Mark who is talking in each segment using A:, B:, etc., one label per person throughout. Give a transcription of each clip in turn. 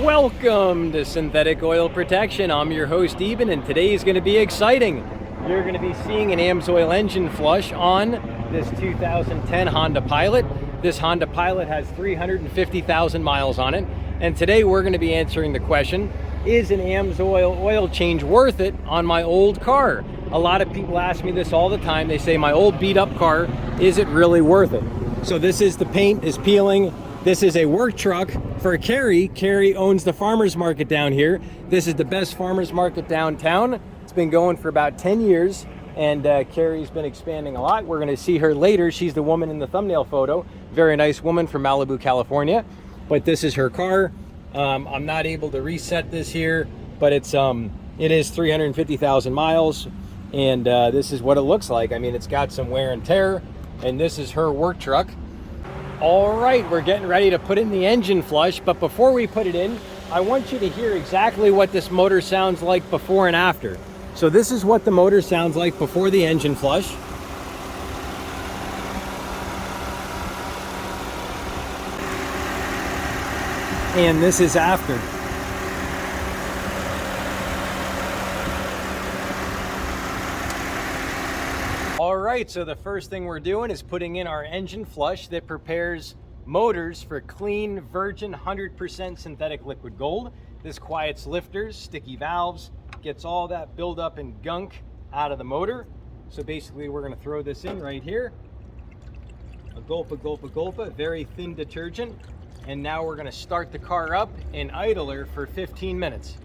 A: Welcome to Synthetic Oil Protection. I'm your host Eben, and today is going to be exciting. You're going to be seeing an AMSOIL engine flush on this 2010 Honda Pilot. This Honda Pilot has 350,000 miles on it, and today we're going to be answering the question, is an AMSOIL oil change worth it on my old car? A lot of people ask me this all the time. They say, my old beat up car, is it really worth it? So this is the paint is peeling. This is a work truck for Carrie. Carrie owns the farmer's market down here. This is the best farmer's market downtown. It's been going for about 10 years, and Carrie's been expanding a lot. We're gonna see her later. She's the woman in the thumbnail photo. Very nice woman from Malibu, California. But this is her car. I'm not able to reset this here, but it is 350,000 miles, and this is what it looks like. I mean, it's got some wear and tear, and this is her work truck. All right, we're getting ready to put in the engine flush, but before we put it in, I want you to hear exactly what this motor sounds like before and after. So this is what the motor sounds like before the engine flush. And this is after. All right, so the first thing we're doing is putting in our engine flush that prepares motors for clean, virgin, 100% synthetic liquid gold. This quiets lifters, sticky valves, gets all that buildup and gunk out of the motor. So basically we're gonna throw this in right here. A gulpa, very thin detergent. And now we're gonna start the car up and idle her for 15 minutes.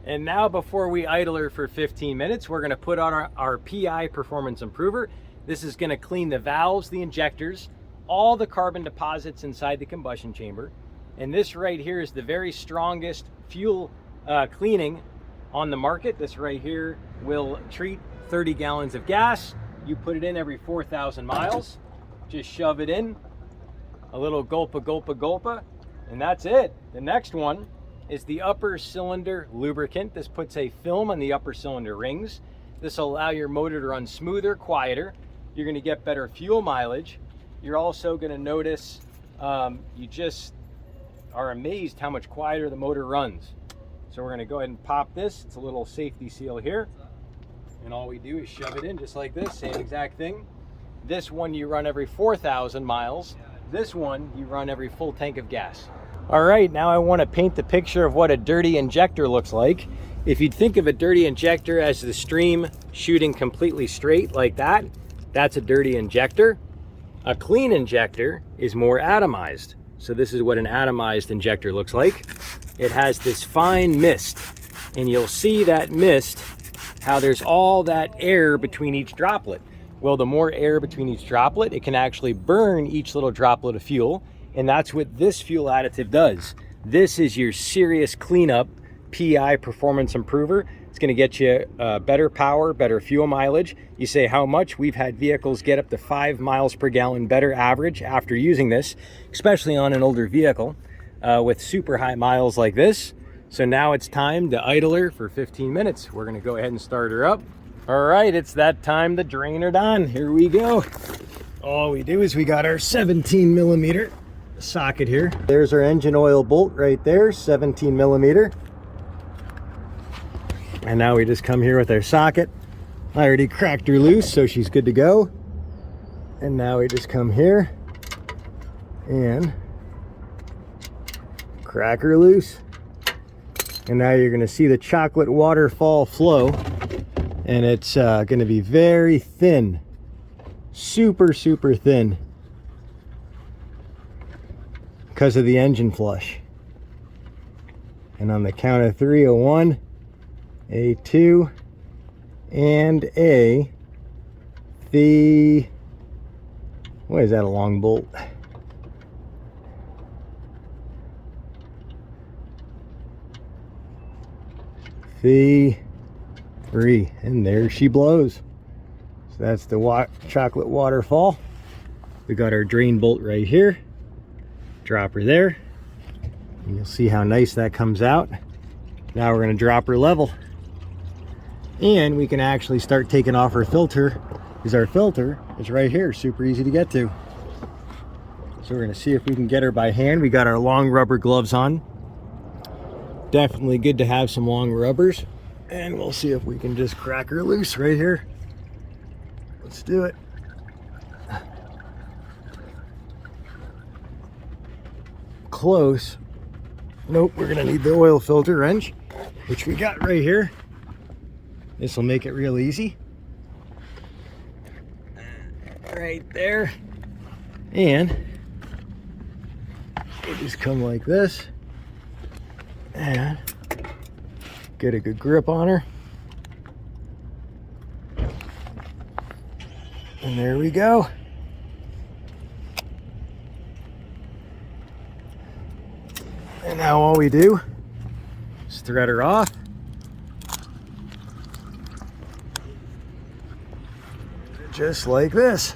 A: And now before we idle her for 15 minutes, we're gonna put on our PI Performance Improver. This is gonna clean the valves, the injectors, all the carbon deposits inside the combustion chamber. And this right here is the very strongest fuel cleaning on the market. This right here will treat 30 gallons of gas. You put it in every 4,000 miles. Just shove it in. A little gulpa, and that's it. The next one is the upper cylinder lubricant. This puts a film on the upper cylinder rings. This will allow your motor to run smoother, quieter. You're gonna get better fuel mileage. You're also gonna notice, you just are amazed how much quieter the motor runs. So we're gonna go ahead and pop this. It's a little safety seal here. And all we do is shove it in just like this, same exact thing. This one you run every 4,000 miles. This one you run every full tank of gas. All right, now I want to paint the picture of what a dirty injector looks like. If you'd think of a dirty injector as the stream shooting completely straight like that, that's a dirty injector. A clean injector is more atomized. So this is what an atomized injector looks like. It has this fine mist, and you'll see that mist, how there's all that air between each droplet. Well, the more air between each droplet, it can actually burn each little droplet of fuel. And that's what this fuel additive does. This is your serious cleanup PI Performance Improver. It's gonna get you better power, better fuel mileage. You say how much? We've had vehicles get up to 5 miles per gallon better average after using this, especially on an older vehicle with super high miles like this. So now it's time to idle her for 15 minutes. We're gonna go ahead and start her up. All right, it's that time to drain her down. Here we go. All we do is we got our 17 millimeter socket here. There's our engine oil bolt right there, 17 millimeter. And now we just come here with our socket. I already cracked her loose, so she's good to go. And now we just come here and crack her loose. And now you're gonna see the chocolate waterfall flow. And it's gonna be very thin, super thin, because of the engine flush. And on the count of 3, a 1, a 2, and a what is that, a long bolt? The 3, and there she blows. So that's the chocolate waterfall. We got our drain bolt right here. Drop her there, and you'll see how nice that comes out. Now we're going to drop her level, and we can actually start taking off her filter, because our filter is right here, super easy to get to. So we're going to see if we can get her by hand. We got our long rubber gloves on. Definitely good to have some long rubbers. And we'll see if we can just crack her loose right here. Let's do it. Close. Nope, we're gonna need the oil filter wrench, which we got right here. This will make it real easy. Right there. And we'll just come like this and get a good grip on her. And there we go. And now all we do is thread her off. Just like this.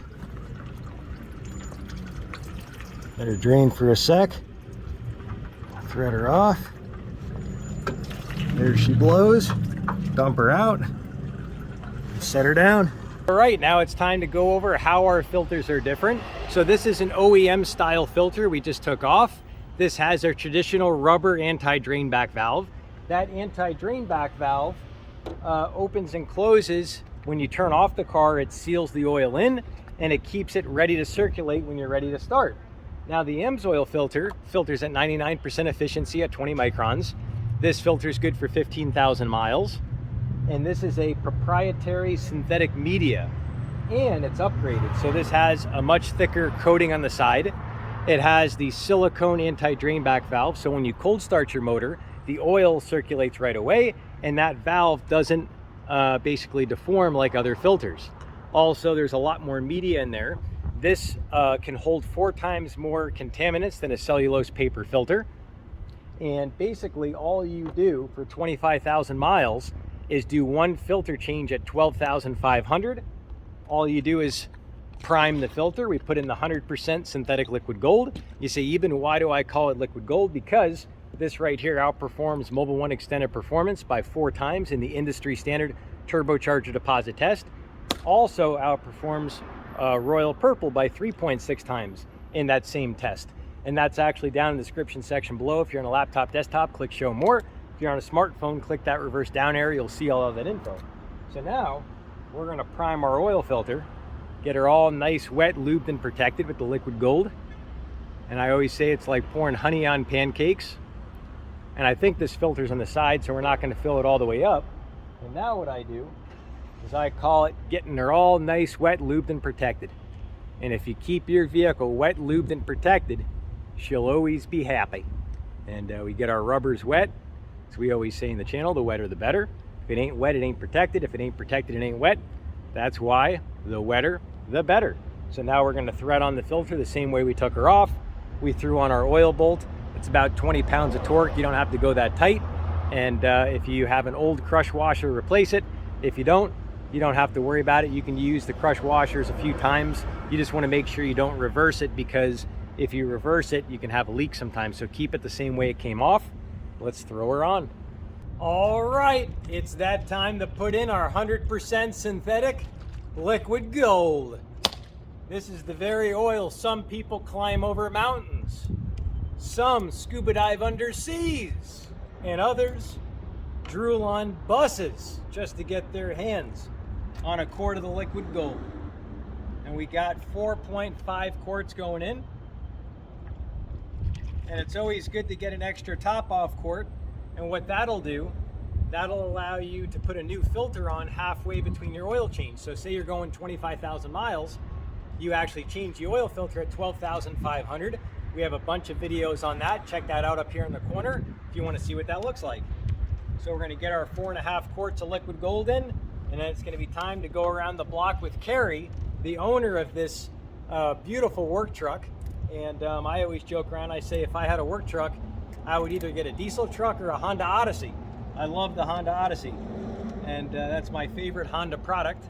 A: Let her drain for a sec. Thread her off. There she blows. Dump her out. Set her down. All right, now it's time to go over how our filters are different. So this is an OEM style filter we just took off. This has our traditional rubber anti-drain back valve. That anti-drain back valve opens and closes. When you turn off the car, it seals the oil in and it keeps it ready to circulate when you're ready to start. Now the AMSOIL filter filters at 99% efficiency at 20 microns. This filter is good for 15,000 miles. And this is a proprietary synthetic media and it's upgraded. So this has a much thicker coating on the side. It has the silicone anti-drain back valve. So when you cold start your motor, the oil circulates right away and that valve doesn't basically deform like other filters. Also, there's a lot more media in there. This can hold 4 times more contaminants than a cellulose paper filter. And basically all you do for 25,000 miles is do one filter change at 12,500. All you do is prime the filter. We put in the 100% synthetic liquid gold. You say, Eben, why do I call it liquid gold? Because this right here outperforms Mobil 1 extended performance by 4 times in the industry standard turbocharger deposit test. Also outperforms Royal Purple by 3.6 times in that same test. And that's actually down in the description section below. If you're on a laptop, desktop, click show more. If you're on a smartphone, click that reverse down arrow. You'll see all of that info. So now we're gonna prime our oil filter, get her all nice, wet, lubed, and protected with the liquid gold. And I always say it's like pouring honey on pancakes. And I think this filter's on the side, so we're not gonna fill it all the way up. And now what I do is I call it getting her all nice, wet, lubed, and protected. And if you keep your vehicle wet, lubed, and protected, she'll always be happy. And we get our rubbers wet. As we always say in the channel, the wetter the better. If it ain't wet, it ain't protected. If it ain't protected, it ain't wet. That's why the wetter, the better. So now we're gonna thread on the filter the same way we took her off. We threw on our oil bolt. It's about 20 pounds of torque. You don't have to go that tight. And if you have an old crush washer, replace it. If you don't have to worry about it. You can use the crush washers a few times. You just wanna make sure you don't reverse it, because if you reverse it, you can have a leak sometimes. So keep it the same way it came off. Let's throw her on. All right, it's that time to put in our 100% synthetic liquid gold. This is the very oil some people climb over mountains. Some scuba dive under seas, and others drool on buses just to get their hands on a quart of the liquid gold. And we got 4.5 quarts going in. And it's always good to get an extra top off quart. And what that'll do, that'll allow you to put a new filter on halfway between your oil change. So say you're going 25,000 miles, you actually change the oil filter at 12,500. We have a bunch of videos on that. Check that out up here in the corner if you want to see what that looks like. So we're going to get our 4.5 quarts of liquid gold in, and then it's going to be time to go around the block with Carrie, the owner of this beautiful work truck. And I always joke around, I say if I had a work truck, I would either get a diesel truck or a Honda Odyssey. I love the Honda Odyssey, and that's my favorite Honda product.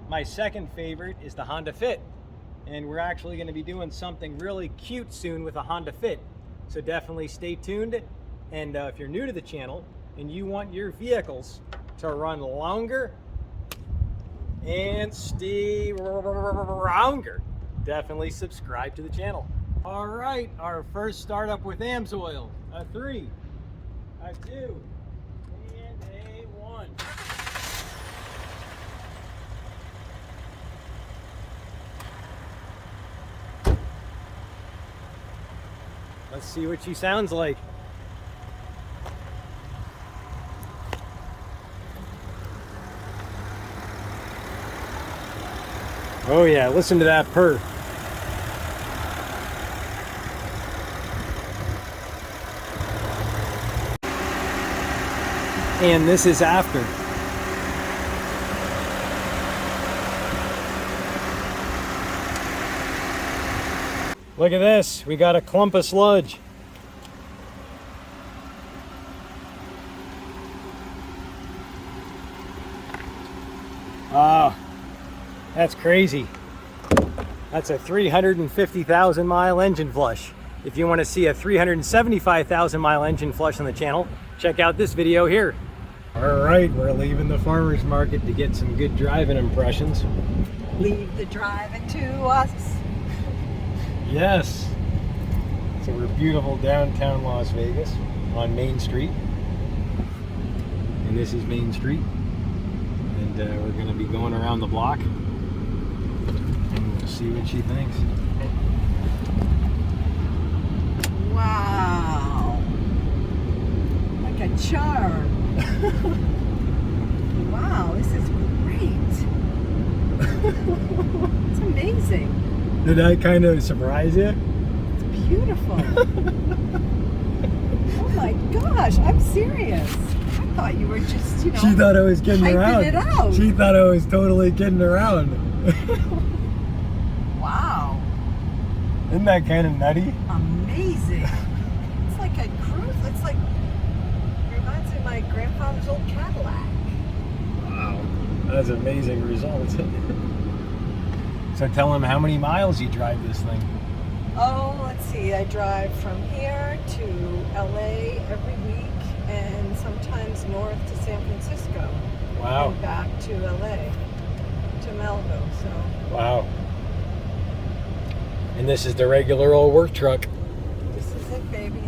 A: My second favorite is the Honda Fit, and we're actually going to be doing something really cute soon with a Honda Fit. So definitely stay tuned. And if you're new to the channel and you want your vehicles to run longer and stay longer, definitely subscribe to the channel. All right, our first startup with AMSOIL. A 3, A 2 and a 1. Let's see what she sounds like. Oh yeah, listen to that purr. And this is after. Look at this, we got a clump of sludge. Oh, that's crazy. That's a 350,000 mile engine flush. If you want to see a 375,000 mile engine flush on the channel, check out this video here. All right, we're leaving the farmer's market to get some good driving impressions.
B: Leave the driving to us.
A: Yes. So we're beautiful downtown Las Vegas on Main Street. And this is Main Street. And we're going to be going around the block. And we'll see what she thinks.
B: Wow. Like a charm. Wow, this is great. It's amazing.
A: Did that kind of surprise you?
B: It's beautiful. Oh my gosh, I'm serious. I thought you were just, you know,
A: She thought I was kidding around.
B: it out.
A: She thought I was totally kidding around.
B: Wow.
A: Isn't that kind of nutty?
B: Amazing. It's like a cruise. It's like, it reminds me of my grandfather's old Cadillac.
A: Wow. That's an amazing result. So tell him how many miles you drive this thing.
B: Oh, let's see. I drive from here to LA every week and sometimes north to San Francisco.
A: Wow.
B: And back to LA, to Malibu. So.
A: Wow. And this is the regular old work truck.
B: This is it, baby.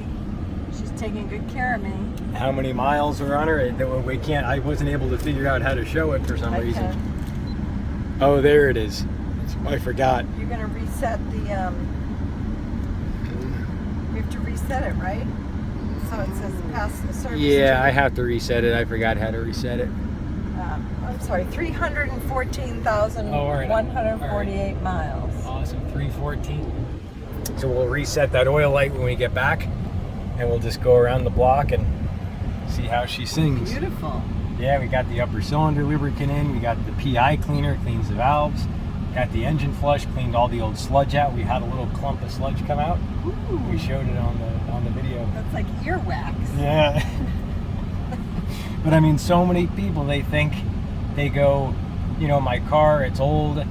B: She's taking good care of me.
A: How many miles are on her? I wasn't able to figure out how to show it for some reason.
B: Can.
A: Oh, there it is. I forgot.
B: You're gonna reset the, you have to reset it, right? So it says pass the service.
A: Yeah, I have to reset it. I forgot how to reset it.
B: I'm sorry, 314,148 miles.
A: Awesome, 314. So we'll reset that oil light when we get back, and we'll just go around the block and see how she sings.
B: Beautiful.
A: Yeah, we got the upper cylinder lubricant in. We got the PI cleaner, cleans the valves. Got the engine flush, cleaned all the old sludge out. We had a little clump of sludge come out.
B: Ooh.
A: We showed it on the video.
B: That's like earwax.
A: Yeah. But I mean, so many people, they think, they go, you know, my car, it's old,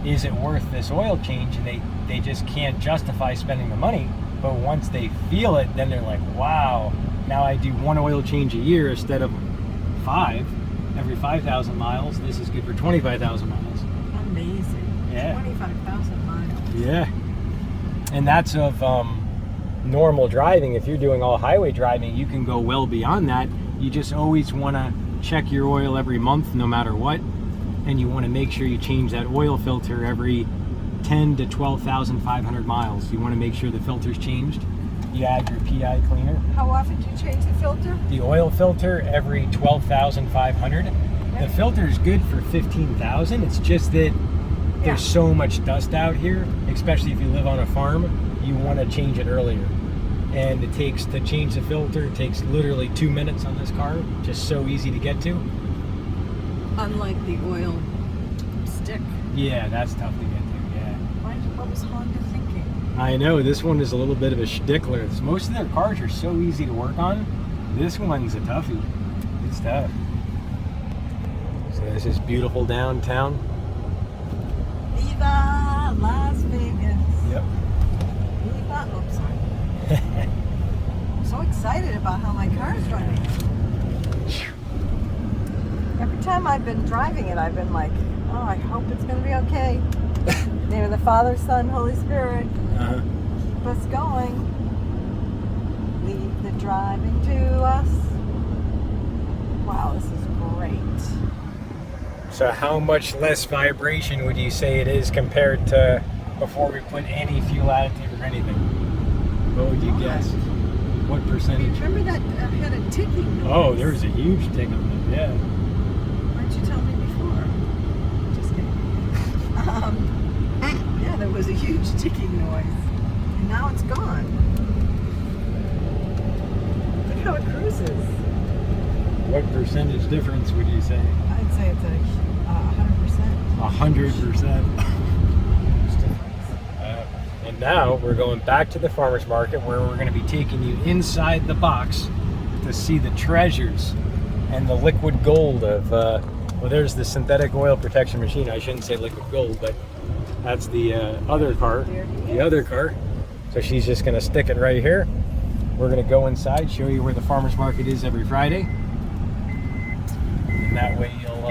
A: is it worth this oil change? And they just can't justify spending the money. But once they feel it, then they're like, wow, now I do one oil change a year instead of 5 every 5,000 miles. This is good for 25,000 miles.
B: Amazing.
A: Yeah.
B: 25,000 miles.
A: Yeah. And that's of normal driving. If you're doing all highway driving, you can go well beyond that. You just always want to check your oil every month, no matter what. And you want to make sure you change that oil filter every 10 to 12,500 miles. You want to make sure the filter's changed. You add your PI cleaner.
B: How often do you change the filter?
A: The oil filter every 12,500. The filter is good for 15,000. It's just that there's so much dust out here, especially if you live on a farm, you want to change it earlier. And it takes, to change the filter, it takes literally 2 minutes on this car. Just so easy to get to.
B: Unlike the oil stick.
A: Yeah, that's tough to get to, yeah.
B: What was Honda thinking?
A: I know, this one is a little bit of a stickler. Most of their cars are so easy to work on. This one's a toughie. It's tough. So this is beautiful downtown.
B: Viva Las Vegas.
A: Yep.
B: Viva, oops, sorry. I'm so excited about how my car is running. Every time I've been driving it, I've been like, oh, I hope it's going to be okay. In the name of the Father, Son, Holy Spirit.
A: Uh-huh.
B: Keep us going. Leave the driving to us. Wow, this is great.
A: So how much less vibration would you say it is compared to before we put any fuel additive or anything? What would you guess? What percentage?
B: Remember that had a ticking noise?
A: Oh, there was a huge tick on it, yeah.
B: Why didn't you tell me before? Just kidding. Yeah, there was a huge ticking noise. And now it's gone. Look how it cruises.
A: What percentage difference would you say?
B: I'd say it's a 100%.
A: 100%. And now we're going back to the farmer's market where we're going to be taking you inside the box to see the treasures and the liquid gold of, well, there's the synthetic oil protection machine. I shouldn't say liquid gold, but that's the other car. The other car. So she's just going to stick it right here. We're going to go inside, show you where the farmer's market is every Friday. And that way you'll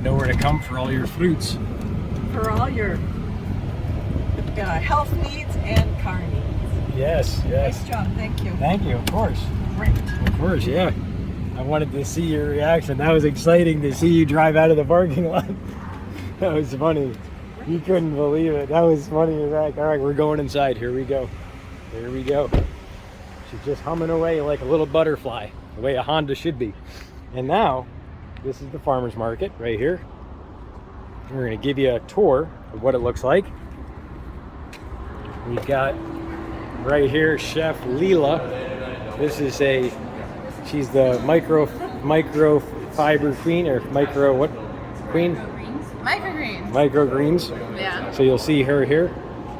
A: know where to come for all your fruits.
B: For all your health needs and car needs.
A: Yes, yes.
B: Nice job, thank you.
A: Thank you, of course.
B: Great.
A: Of course, yeah. I wanted to see your reaction. That was exciting to see you drive out of the parking lot. That was funny. You couldn't believe it. That was funny as heck. All right, we're going inside. Here we go. Here we go. She's just humming away like a little butterfly, the way a Honda should be. And now, this is the farmer's market right here. We're going to give you a tour of what it looks like. We've got right here Chef Leela. This is she's the microfiber queen, or micro what queen?
C: Microgreens.
A: Microgreens.
C: Yeah.
A: So you'll see her here.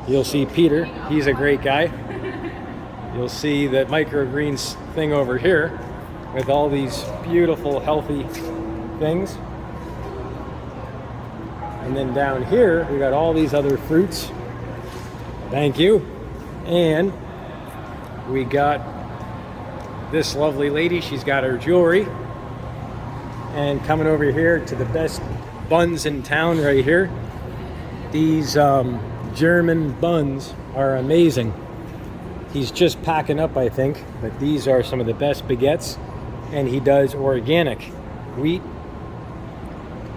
A: You'll see Peter. He's a great guy. You'll see the microgreens thing over here with all these beautiful, healthy things. And then down here, we got all these other fruits. Thank you. And we got this lovely lady. She's got her jewelry. And coming over here to the best buns in town right here. These German buns are amazing. He's just packing up, I think, but these are some of the best baguettes. And he does organic wheat.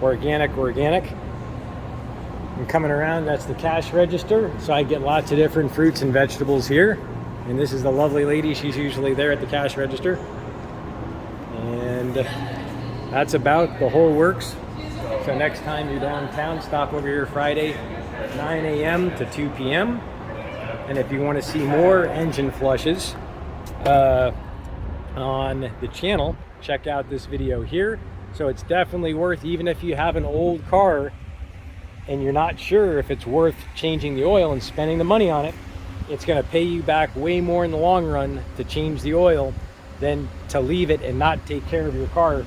A: Organic. And coming around, that's the cash register. So I get lots of different fruits and vegetables here. And this is the lovely lady. She's usually there at the cash register. And that's about the whole works. So next time you're downtown, stop over here Friday, 9 a.m. to 2 p.m. And if you want to see more engine flushes on the channel, check out this video here. So it's definitely worth, even if you have an old car and you're not sure if it's worth changing the oil and spending the money on it, it's going to pay you back way more in the long run to change the oil than to leave it and not take care of your car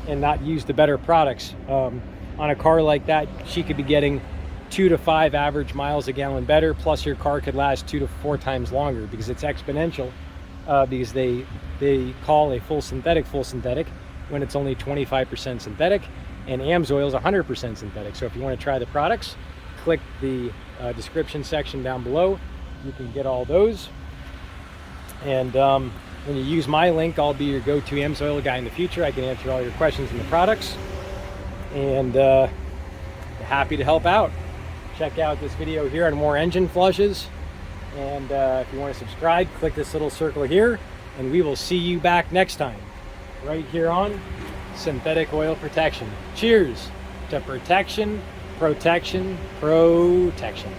A: and not use the better products. On a car like that, she could be getting 2 to 5 average miles a gallon better, plus your car could last 2 to 4 times longer because it's exponential, because they call a full synthetic when it's only 25% synthetic, and AMSOIL is 100% synthetic. So if you want to try the products, click the description section down below. You can get all those. And when you use my link, I'll be your go-to AMSOIL guy in the future. I can answer all your questions on the products, and happy to help out. Check out this video here on more engine flushes, and if you want to subscribe, click this little circle here, and we will see you back next time right here on Synthetic Oil Protection. Cheers to protection, protection, protection.